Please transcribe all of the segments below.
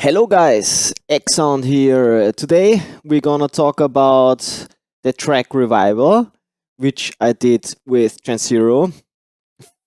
Hello guys, Axxound here. Today we're gonna talk about the track Revival, which I did with Trance.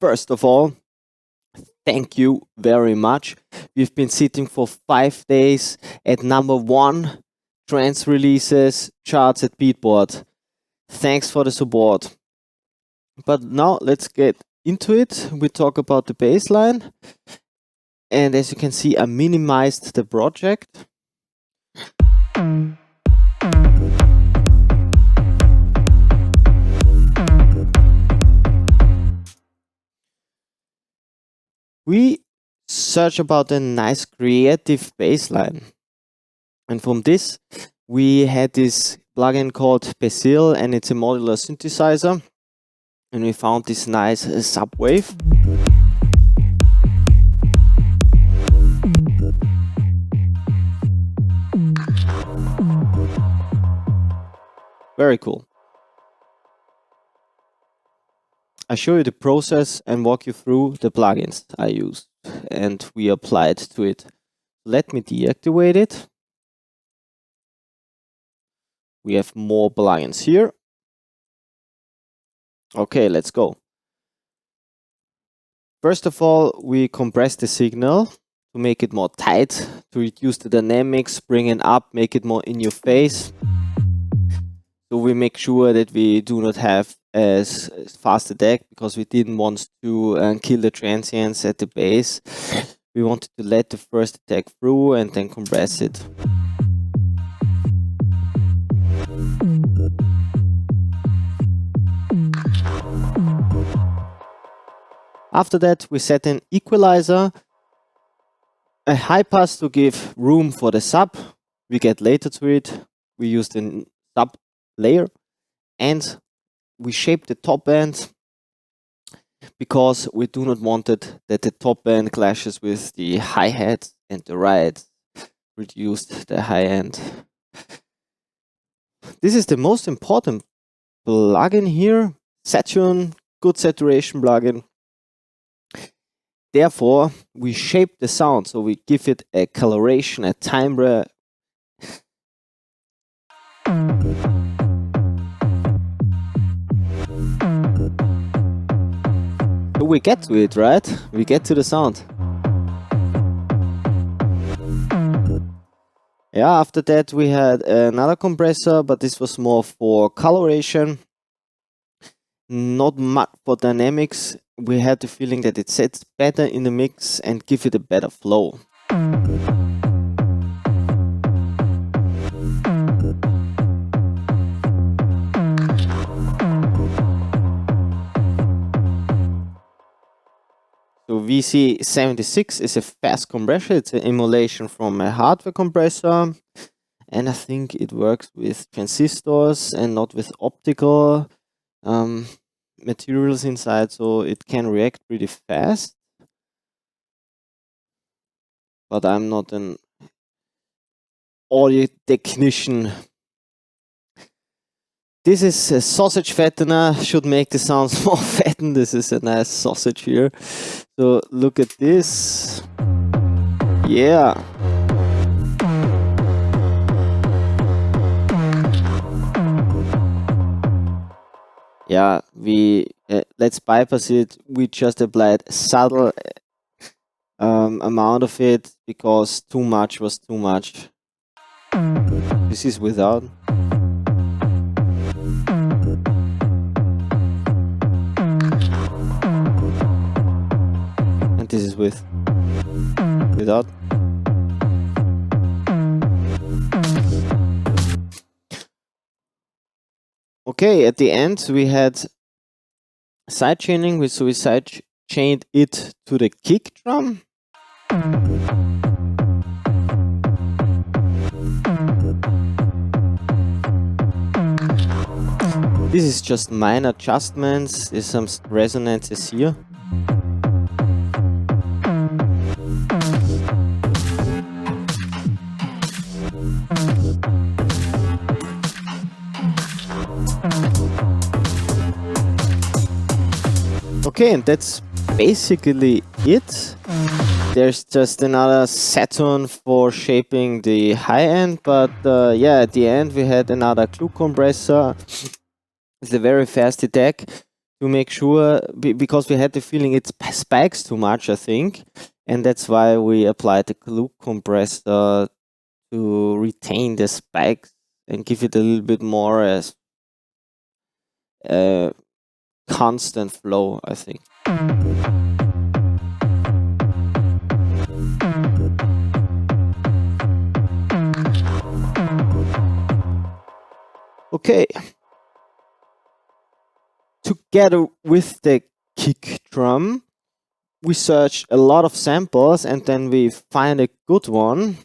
First of all, thank you very much. We've been sitting for 5 days at #1 trance releases charts at Beatport. Thanks for the support. But now let's get into it. We talk about the bass line. And as you can see, I minimized the project. We search about a nice creative bass line. And from this, we had this plugin called Basil, and it's a modular synthesizer. And we found this nice subwave. Very cool. I show you the process and walk you through the plugins I used and we applied to it. Let me deactivate it. We have more plugins here. Okay, let's go. First of all, we compress the signal to make it more tight, to reduce the dynamics, bring it up, make it more in your face. So we make sure that we do not have as fast attack because we didn't want to kill the transients at the base. We wanted to let the first attack through and then compress it. After that, we set an equalizer, a high pass to give room for the sub. We get later to it. We used a sub layer, and we shape the top end because we do not want it that the top end clashes with the hi-hat, and the right reduced the high end. This is the most important plugin here, Saturn, good saturation plugin. Therefore, we shape the sound, so we give it a coloration, a timbre. So we get to it, right? We get to the sound. Yeah, after that we had another compressor, but this was more for coloration. Not much for dynamics. We had the feeling that it sets better in the mix and give it a better flow. So VC76 is a fast compressor. It's an emulation from a hardware compressor. And I think it works with transistors and not with optical materials inside, so it can react pretty fast. But I'm not an audio technician. This is a sausage fattener, should make the sounds more fattened. This is a nice sausage here. So look at this. Yeah. Yeah, we let's bypass it. We just applied a subtle amount of it because too much was too much. This is without. And this is without. Okay, at the end we had sidechaining, so we sidechained it to the kick drum. This is just minor adjustments, there's some resonances here. Okay, and that's basically it. there's just another Saturn for shaping the high end, but yeah, at the end we had another glue compressor. It's a very fast attack to make sure, because we had the feeling it spikes too much, I think, and that's why we applied the glue compressor to retain the spikes and give it a little bit more as constant flow, I think. Okay. Together with the kick drum, we search a lot of samples and then we find a good one.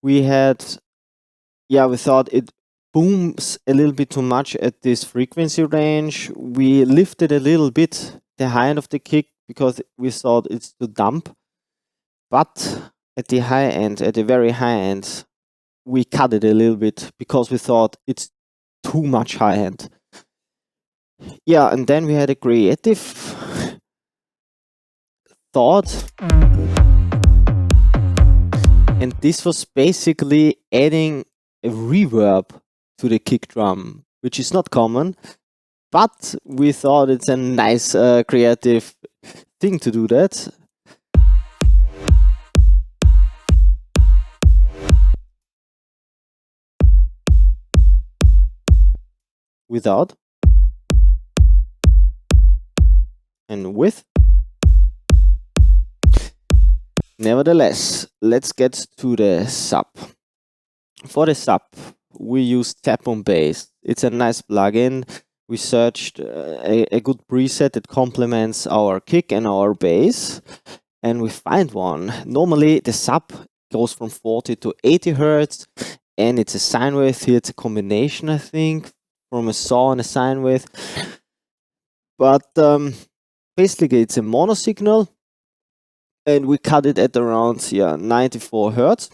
We thought it booms a little bit too much at this frequency range. We lifted a little bit the high end of the kick because we thought it's too dump. But at the high end, at the very high end, we cut it a little bit because we thought it's too much high end. Yeah, and then we had a creative thought. And this was basically adding a reverb to the kick drum, which is not common, but we thought it's a nice creative thing to do that. Without and with. Nevertheless, let's get to the sub. For the sub, we use Tap on Bass. It's a nice plugin. We searched a good preset that complements our kick and our bass, and we find one. Normally, the sub goes from 40 to 80 hertz, and it's a sine wave. Here, it's a combination, I think, from a saw and a sine wave. But basically, it's a mono signal. And we cut it at around 94 hertz.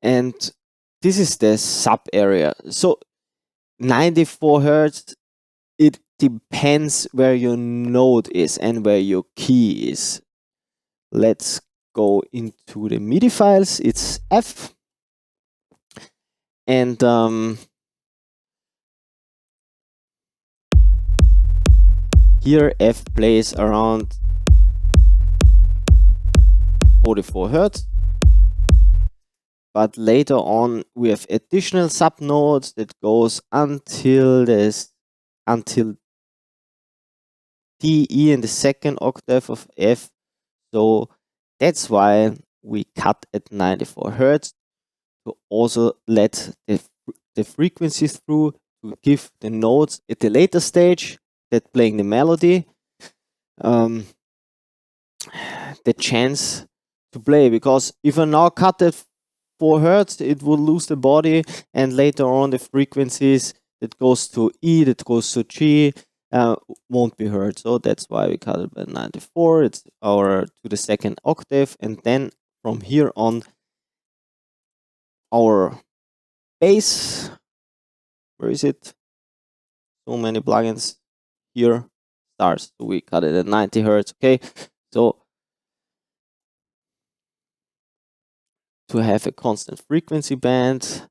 And this is the sub area. So 94 hertz, it depends where your node is and where your key is. Let's go into the MIDI files. It's F. And here F plays around 44 hertz, but later on we have additional subnodes that goes until D, E in the second octave of F. So that's why we cut at 94 hertz to also let the frequency through to give the notes at the later stage that playing the melody the chance to play, because if I now cut at 4 hertz, it will lose the body, and later on the frequencies that goes to E, that goes to G, won't be heard. So that's why we cut it by 94. It's to the second octave, and then from here on, our bass, where is it? So many plugins here starts. So we cut it at 90 hertz. Okay, so to have a constant frequency band.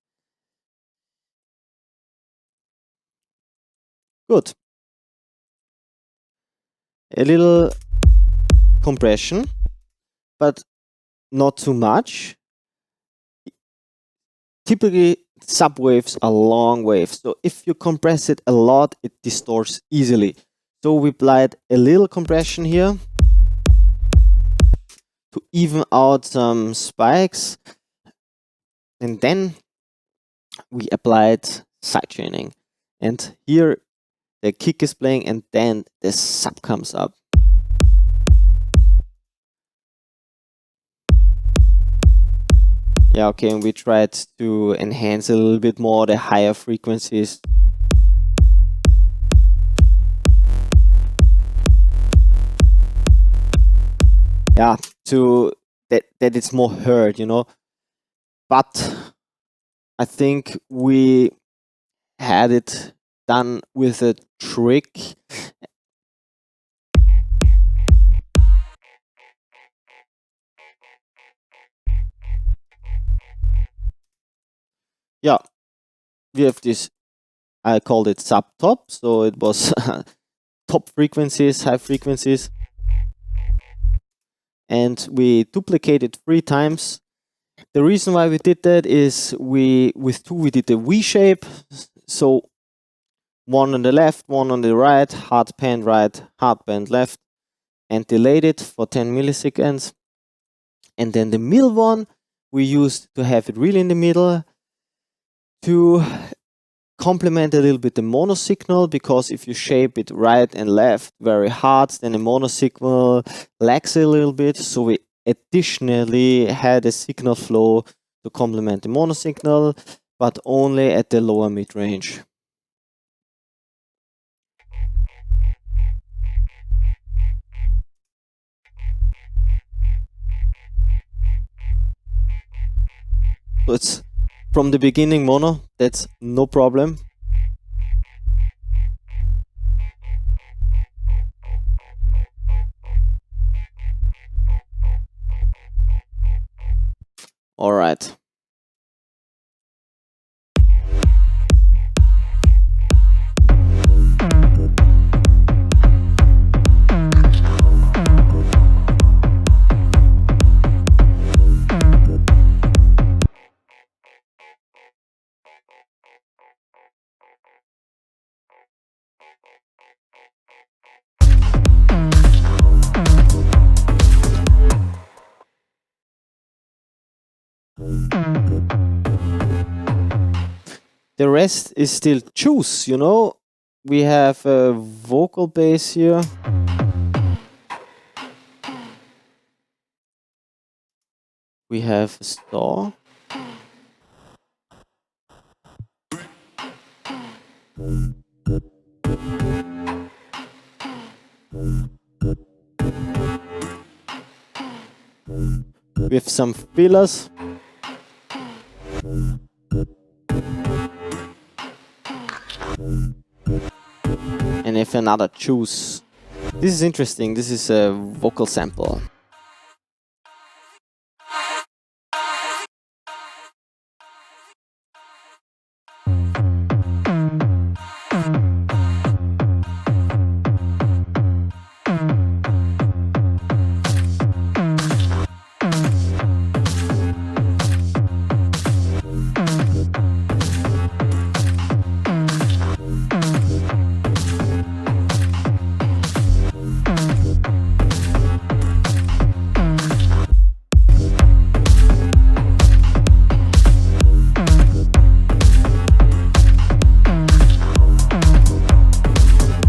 Good. A little compression, but not too much. Typically, subwaves are long waves, so if you compress it a lot, it distorts easily. So we applied a little compression here to even out some spikes, and then we applied sidechaining, and here the kick is playing and then the sub comes up. Yeah, okay, and we tried to enhance a little bit more the higher frequencies. Yeah, to that it's more heard, you know. But I think we had it done with a trick. Yeah, we have this, I called it subtop, so it was top frequencies, high frequencies, and we duplicated 3 times. The reason why we did that is with 2 we did a V shape, so 1 on the left, 1 on the right, hard band right, hard band left, and delayed it for 10 milliseconds. And then the middle one we used to have it really in the middle to complement a little bit the mono signal, because if you shape it right and left very hard, then the mono signal lags a little bit. So we additionally had a signal flow to complement the mono signal, but only at the lower mid range. So it's from the beginning mono, that's no problem. All right. The rest is still juice, you know. We have a vocal bass here. We have a saw. With some fillers. And if another juice. This is interesting. This is a vocal sample.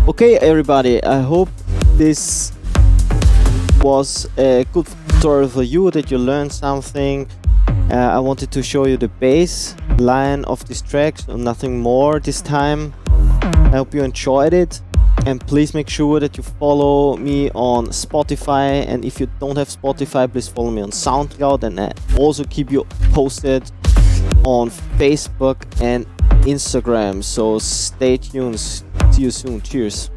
Okay, everybody, I hope this was a good tutorial for you, that you learned something. I wanted to show you the bass line of this track, so nothing more this time. I hope you enjoyed it, and please make sure that you follow me on Spotify, and if you don't have Spotify, please follow me on SoundCloud, and I also keep you posted on Facebook and Instagram, so stay tuned. See you soon. Cheers.